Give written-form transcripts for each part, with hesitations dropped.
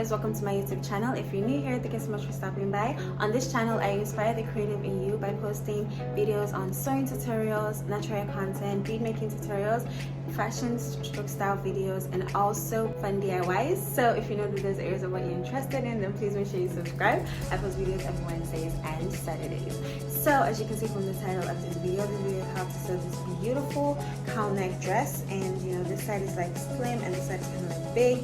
guys, welcome to my YouTube channel. If you're new here, thank you so much for stopping by. On this channel, I inspire the creative in you by posting videos on sewing tutorials, natural content, bead making tutorials, fashion stroke style videos, and also fun DIYs. So if you know that those areas of what you're interested in, then please make sure you subscribe. I post videos every Wednesdays and Saturdays. So as you can see from the title of this video is how to sew this beautiful cowl neck dress. And you know, this side is like slim and this side is kind of like big.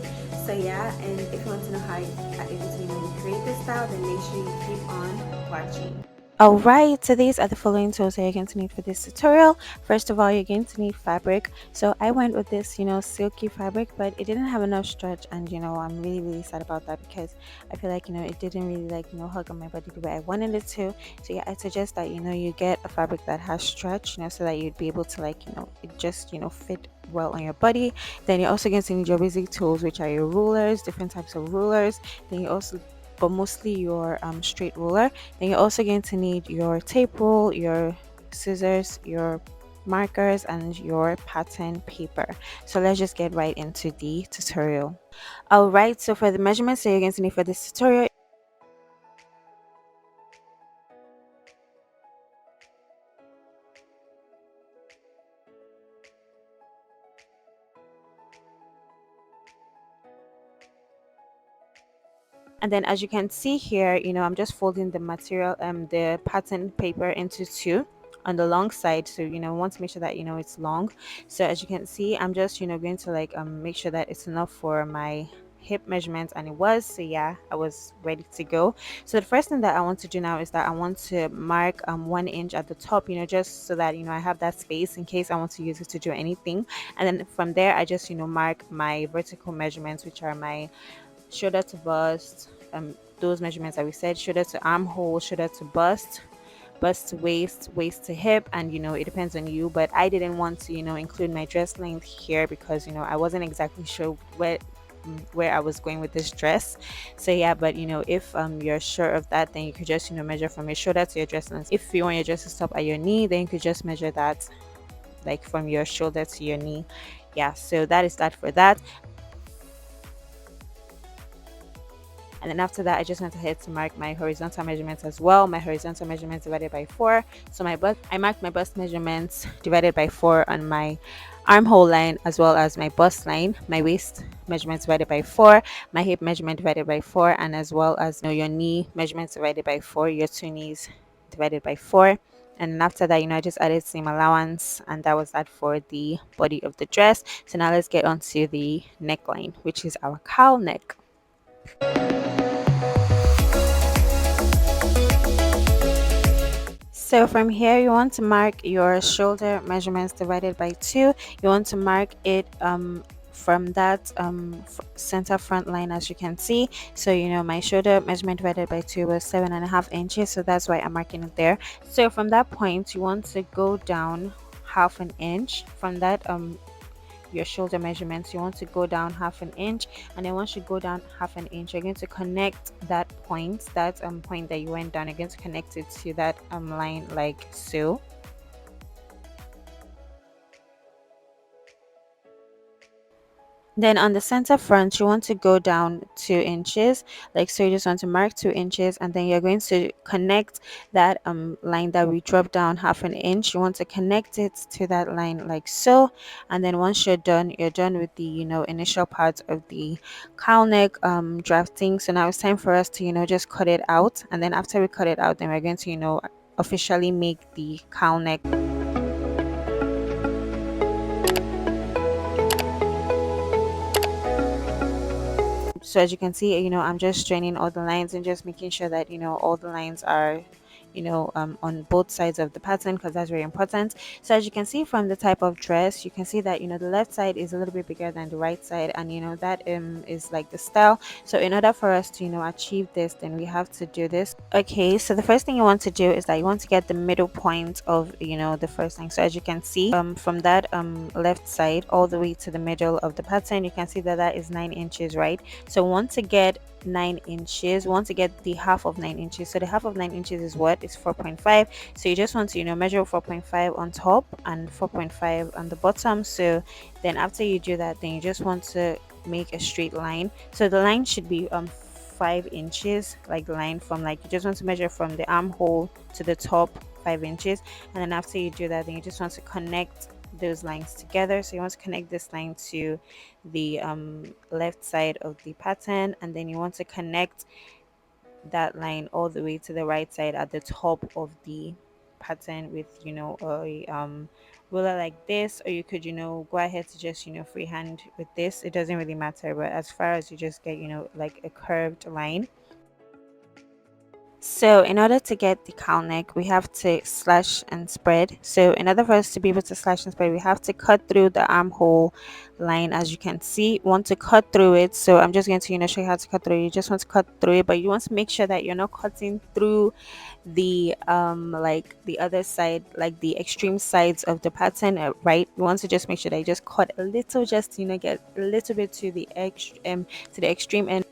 So yeah, and if you want to know how you're able to recreate this style, then make sure you keep on watching. Alright, so these are the following tools that you're going to need for this tutorial. First of all, you're going to need fabric. So I went with this, silky fabric, but it didn't have enough stretch, and I'm really sad about that because I feel like, it didn't really hug on my body the way I wanted it to. So yeah, I suggest that, you get a fabric that has stretch, so that you'd be able to it just, fit well on your body. Then you're also going to need your basic tools, which are your rulers, different types of rulers. Then you also but mostly your straight ruler. Then you're also going to need your tape rule, your scissors, your markers, and your pattern paper. So let's just get right into the tutorial. Alright, so for the measurements that you're going to need for this tutorial, and then as you can see here, I'm just folding the material, the pattern paper into two on the long side. So want to make sure that it's long. So as you can see, I'm just going to make sure that it's enough for my hip measurement, and it was. So yeah, I was ready to go. So the first thing that I want to do now is that I want to mark 1 inch at the top, just so that I have that space in case I want to use it to do anything. And then from there I just mark my vertical measurements, which are my shoulder to bust, those measurements that we said: shoulder to armhole, shoulder to bust, bust to waist, waist to hip. And it depends on you, but I didn't want to include my dress length here because I wasn't exactly sure where I was going with this dress. So yeah, but if you're sure of that, then you could just measure from your shoulder to your dress length. If you want your dress to stop at your knee, then you could just measure that from your shoulder to your knee. Yeah, so that is that for that. And then after that, I just went ahead to mark my horizontal measurements as well. My horizontal measurements divided by 4. So I marked my bust measurements divided by 4 on my armhole line, as well as my bust line, my waist measurements divided by 4, my hip measurement divided by 4, and as well as your knee measurements divided by 4, your 2 knees divided by 4. And then after that, I just added seam allowance, and that was that for the body of the dress. So now let's get on to the neckline, which is our cowl neck. So from here, you want to mark your shoulder measurements divided by 2. You want to mark it from that center front line, as you can see. So my shoulder measurement divided by 2 was 7.5 inches, so that's why I'm marking it there. So from that point, you want to go down half an inch from that your shoulder measurements. You want to go down half an inch, and then once you go down half an inch, you're going to connect that point that you went down. You're going to connect it to that line like so. Then on the center front, you want to go down 2 inches, so. You just want to mark 2 inches, and then you're going to connect that line that we dropped down half an inch. You want to connect it to that line like so. And then once you're done with the initial part of the cowl neck drafting. So now it's time for us to just cut it out. And then after we cut it out, then we're going to officially make the cowl neck. So as you can see, I'm just joining all the lines and just making sure that all the lines are on both sides of the pattern, because that's very important. So as you can see from the type of dress, you can see that the left side is a little bit bigger than the right side, and that is like the style. So in order for us to achieve this, then we have to do this. Okay, so the first thing you want to do is that you want to get the middle point of the first line. So as you can see, from that left side all the way to the middle of the pattern, you can see that that is 9 inches, right? So we want to get 9 inches. We want to get the half of 9 inches. So the half of 9 inches is what? It's 4.5. So you just want to measure 4.5 on top and 4.5 on the bottom. So then after you do that, then you just want to make a straight line. So the line should be 5 inches, like the line from, like, you just want to measure from the armhole to the top 5 inches. And then after you do that, then you just want to connect those lines together. So you want to connect this line to the left side of the pattern, and then you want to connect that line all the way to the right side at the top of the pattern with, a ruler like this, or you could, go ahead to just, freehand with this. It doesn't really matter, but as far as you just get, like a curved line. So in order to get the cowl neck, we have to slash and spread. So in order for us to be able to slash and spread, we have to cut through the armhole line. As you can see, want to cut through it. So I'm just going to, show you how to cut through it. You just want to cut through it, but you want to make sure that you're not cutting through the like the other side, like the extreme sides of the pattern, right? You want to just make sure that you just cut a little, just, get a little bit to the extreme end.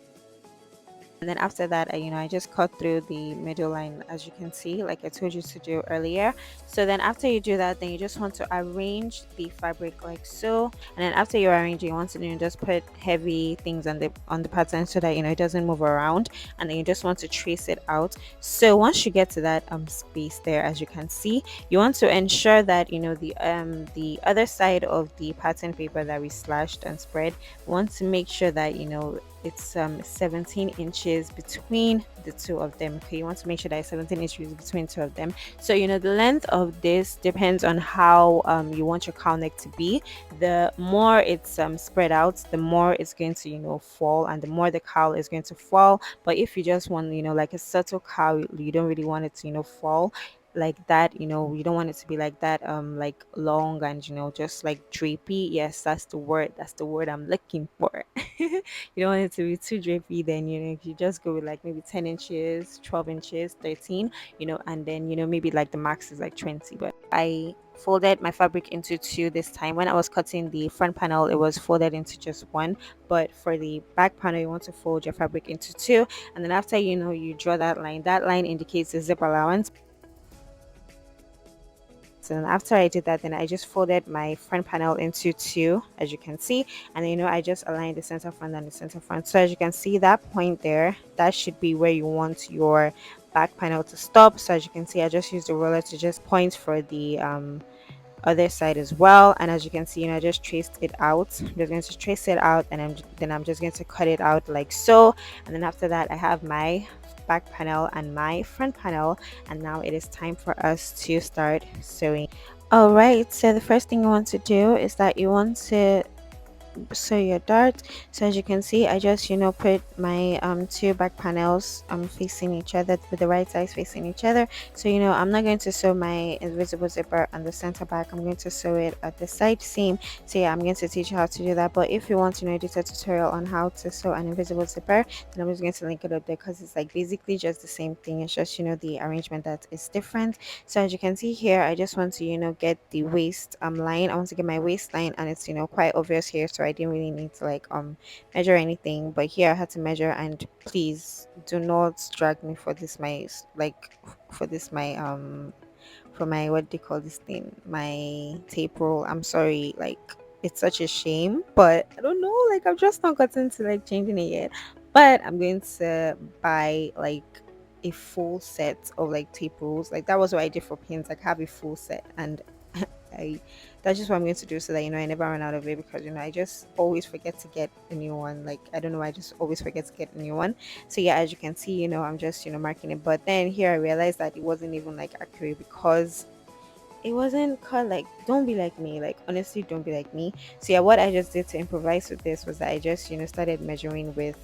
And then after that, I just cut through the middle line, as you can see, like I told you to do earlier. So then after you do that, then you just want to arrange the fabric like so. And then after you arrange, you want to, just put heavy things on the pattern so that, it doesn't move around. And then you just want to trace it out. So once you get to that space there, as you can see, you want to ensure that, the other side of the pattern paper that we slashed and spread, we want to make sure that, it's 17 inches between the two of them. Okay, you want to make sure that it's 17 inches between two of them. So the length of this depends on how you want your cowl neck to be. The more it's spread out, the more it's going to fall, and the more the cowl is going to fall. But if you just want like a subtle cowl, you don't really want it to fall like that. You don't want it to be like that, like long and just like drapey. Yes, that's the word I'm looking for. You don't want it to be too drapey. Then you just go with like maybe 10 inches, 12 inches, 13, and then maybe like the max is like 20. But I folded my fabric into two this time. When I was cutting the front panel, it was folded into just one, but for the back panel, you want to fold your fabric into two. And then after you draw that line indicates the zip allowance. And after I did that, then I just folded my front panel into two, as you can see. And then I just aligned the center front and the center front. So as you can see, that point there, that should be where you want your back panel to stop. So as you can see, I just used the ruler to just point for the other side as well. And as you can see, I just traced it out. I'm just going to trace it out, and I'm just going to cut it out like so. And then after that, I have my back panel and my front panel, and now it is time for us to start sewing. All right, so the first thing you want to do is that you want to sew your dart. So as you can see, I just put my two back panels facing each other, with the right sides facing each other. So I'm not going to sew my invisible zipper on the center back. I'm going to sew it at the side seam. So yeah, I'm going to teach you how to do that. But if you want to edit a tutorial on how to sew an invisible zipper, then I'm just going to link it up there, because it's like basically just the same thing. It's just the arrangement that is different. So as you can see here, I just want to get the waist line. I want to get my waistline, and it's quite obvious here, so I didn't really need to like measure anything. But here I had to measure, and please do not drag me for this my for my, what do you call this thing, my tape roll. I'm sorry, like, it's such a shame, but I don't know, like, I've just not gotten to like changing it yet. But I'm going to buy like a full set of like tape rolls. Like, that was what I did for pins. Like, have a full set, and I that's just what I'm going to do, so that I never run out of it, because I just always forget to get a new one. Like, I don't know, I just always forget to get a new one. So yeah, as you can see, I'm just marking it. But then here I realized that it wasn't even like accurate, because it wasn't cut. Like, don't be like me, like, honestly, don't be like me. So yeah, what I just did to improvise with this was that I just started measuring with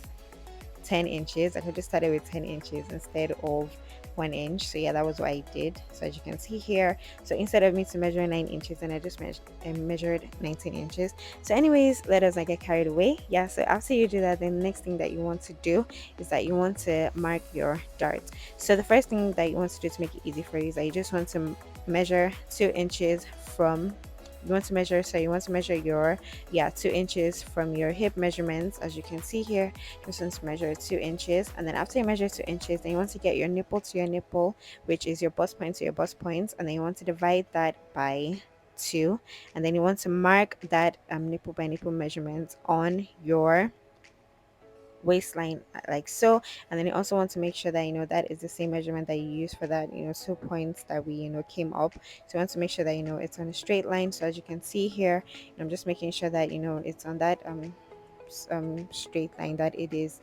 10 inches. I could just started with 10 inches instead of 1 inch. So yeah, that was what I did. So as you can see here, so instead of me to measure 9 inches, and I just measured 19 inches. So anyways, let us not get carried away. Yeah, so after you do that, then the next thing that you want to do is that you want to mark your dart. So the first thing that you want to do to make it easy for you is that you just want to measure 2 inches from you want to measure your 2 inches from your hip measurements. As you can see here, you just want to measure 2 inches, and then after you measure 2 inches, then you want to get your nipple to your nipple, which is your bust point to your bust point, and then you want to divide that by 2, and then you want to mark that nipple by nipple measurement on your waistline, like so. And then you also want to make sure that that is the same measurement that you use for that 2 points that we came up. So you want to make sure that it's on a straight line. So as you can see here, I'm just making sure that it's on that straight line, that it is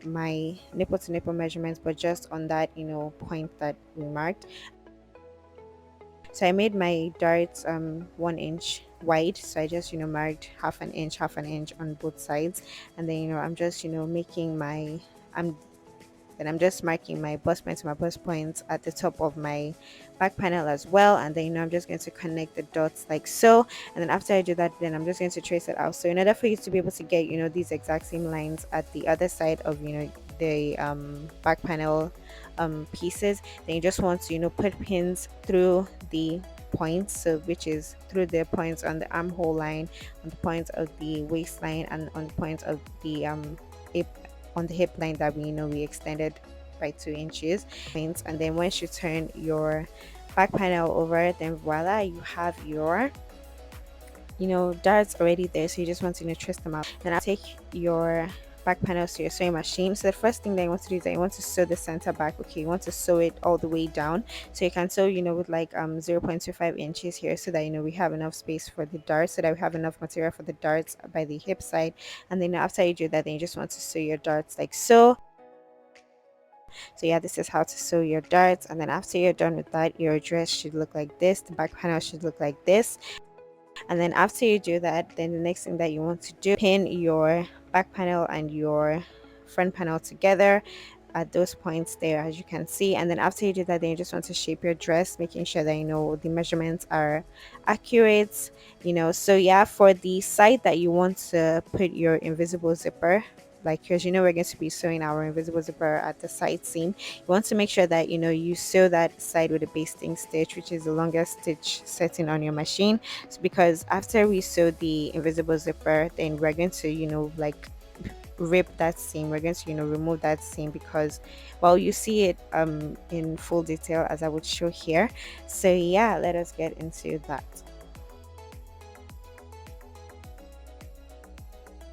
my nipple to nipple measurements, but just on that point that we marked. So I made my darts 1 inch wide. So I just marked half an inch on both sides, and then I'm just making my I'm then I'm just marking my bust points, at the top of my back panel as well. And then I'm just going to connect the dots like so. And then after I do that, then I'm just going to trace it out. So in order for you to be able to get these exact same lines at the other side of the back panel pieces, then you just want to put pins through the points, so which is through the points on the armhole line, on the points of the waistline, and on the points of the hip, on the hip line that we extended by 2 inches. And then once you turn your back panel over, then voila, you have your darts already there. So you just want to trace them out. Then I'll take your back panels to your sewing machine. So the first thing that you want to do is that you want to sew the center back. Okay, you want to sew it all the way down. So you can sew with like 0.25 inches here, so that we have enough space for the darts, so that we have enough material for the darts by the hip side. And then after you do that, then you just want to sew your darts like so. So yeah, this is how to sew your darts. And then after you're done with that, your dress should look like this, the back panel should look like this. And then after you do that, then the next thing that you want to do, pin your back panel and your front panel together at those points there, as you can see. And then after you do that, then you just want to shape your dress, making sure that the measurements are accurate. So yeah, for the side that you want to put your invisible zipper, like, because we're going to be sewing our invisible zipper at the side seam, you want to make sure that you sew that side with a basting stitch, which is the longest stitch setting on your machine. So because after we sew the invisible zipper, then we're going to like rip that seam, we're going to remove that seam, because well, you see it in full detail as I would show here. So yeah, let us get into that.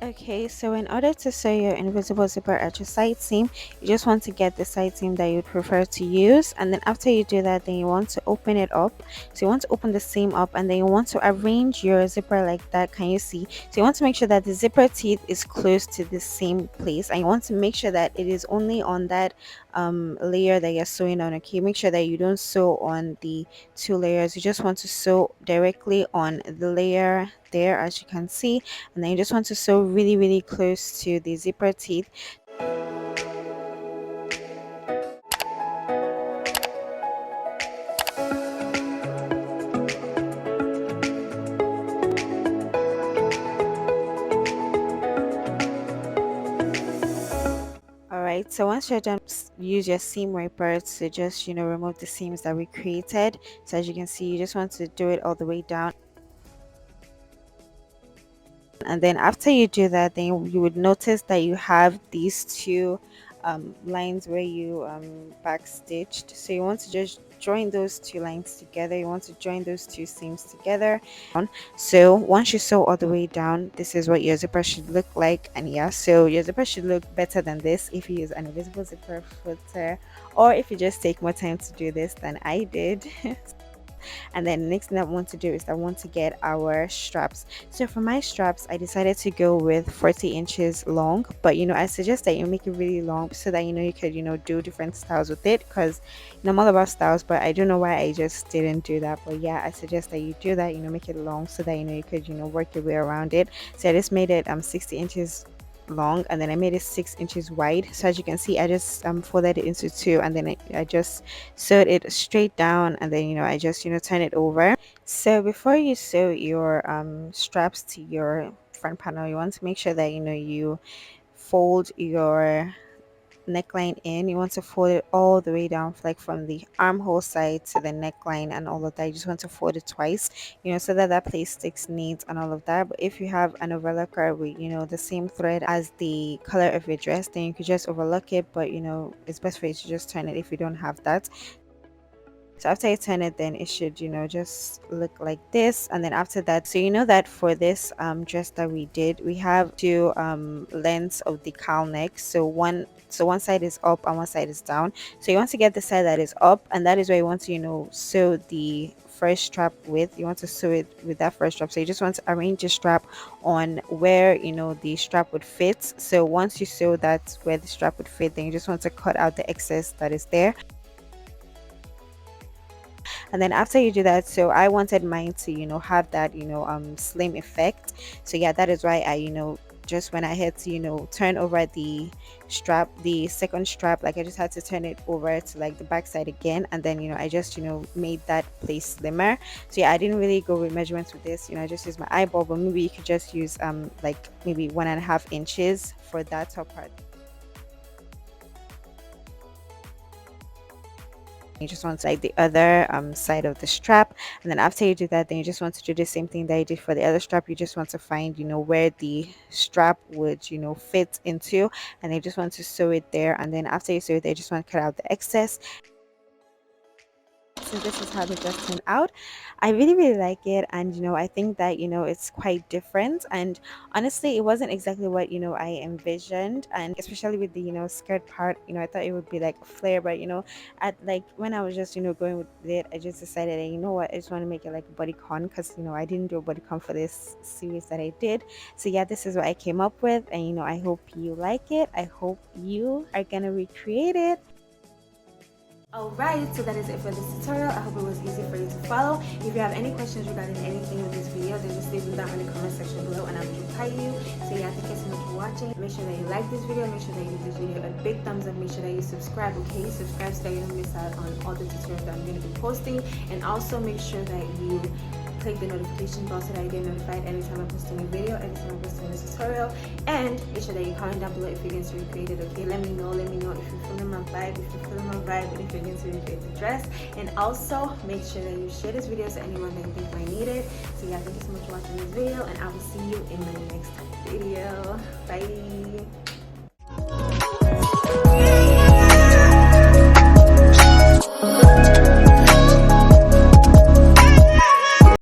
Okay, so in order to sew your invisible zipper at your side seam, you just want to get the side seam that you'd prefer to use. And then after you do that, then you want to open it up. So you want to open the seam up, and then you want to arrange your zipper like that. Can you see? So you want to make sure that the zipper teeth is close to the same place, and you want to make sure that it is only on that layer that you're sewing on. Okay, make sure that you don't sew on the 2 layers. You just want to sew directly on the layer there, as you can see. And then you just want to sew really close to the zipper teeth. Alright, so once you're done, use your seam ripper to just remove the seams that we created. So as you can see, you just want to do it all the way down. And then after you do that, then you would notice that you have these two lines where you back stitched. So you want to just join those two lines together, you want to join those two seams together. So once you sew all the way down, this is what your zipper should look like. And yeah, so your zipper should look better than this if you use an invisible zipper footer, or if you just take more time to do this than I did. And then the next thing I want to do is I want to get our straps. So for my straps, I decided to go with 40 inches long, but I suggest that you make it really long, so that you could do different styles with it, because I'm all about styles, but I don't know why I just didn't do that. But yeah, I suggest that you do that, make it long, so that you could work your way around it. So I just made it 60 inches long, and then I made it 6 inches wide. So as you can see, I just folded it into two, and then I just sewed it straight down, and then I just turn it over. So before you sew your straps to your front panel, you want to make sure that you fold your neckline in. You want to fold it all the way down, like from the armhole side to the neckline and all of that. You just want to fold it twice, so that that place sticks neat and all of that. But if you have an overlocker with the same thread as the color of your dress, then you could just overlock it. But it's best for you to just turn it if you don't have that. So after I turn it, then it should, you know, just look like this. And then after that, so you know that for this dress that we did, we have two lengths of the cowl neck. So one side is up and one side is down. So you want to get the side that is up, and that is where you want to, you know, sew the first strap with. You want to sew it with that first strap. So you just want to arrange the strap on where, you know, the strap would fit. So once you sew that where the strap would fit, then you just want to cut out the excess that is there. And then after you do that, so I wanted mine to, you know, have that, you know, slim effect. So yeah, that is why I, you know, just when I had to, you know, turn over the strap, the second strap, like I just had to turn it over to like the back side again, and then, you know, I just, you know, made that place slimmer. So yeah, I didn't really go with measurements with this, you know, I just used my eyeball, but maybe you could just use like maybe 1.5 inches for that top part. You just want to like the other side of the strap, and then after you do that, then you just want to do the same thing that you did for the other strap. You just want to find, you know, where the strap would, you know, fit into, and you just want to sew it there. And then after you sew it there, you just want to cut out the excess. So this is how the dress turned out. I really like it, and you know, I think that, you know, it's quite different, and honestly it wasn't exactly what, you know, I envisioned, and especially with the, you know, skirt part, you know, I thought it would be like a flare, but you know, at like when I was just, you know, going with it, I just decided that, you know what, I just want to make it like a bodycon, because you know, I didn't do a bodycon for this series that I did. So yeah, this is what I came up with, and you know, I hope you like it. I hope you are gonna recreate it. Alright, so that is it for this tutorial. I hope it was easy for you to follow. If you have any questions regarding anything with this video, then just leave them down in the comment section below and I will reply you. So yeah, thank you so much for watching. Make sure that you like this video, make sure that you give this video a big thumbs up, make sure that you subscribe, okay? Subscribe so that you don't miss out on all the tutorials that I'm going to be posting, and also make sure that you click the notification bell so that you get notified anytime I post a new video, anytime I post a new tutorial. And make sure that you comment down below if you're going to recreate it, okay? Let me know if you're feeling my vibe, and if you're going to recreate the dress. And also make sure that you share this video to anyone that you think might need it. So yeah, thank you so much for watching this video, and I will see you in my next video. Bye.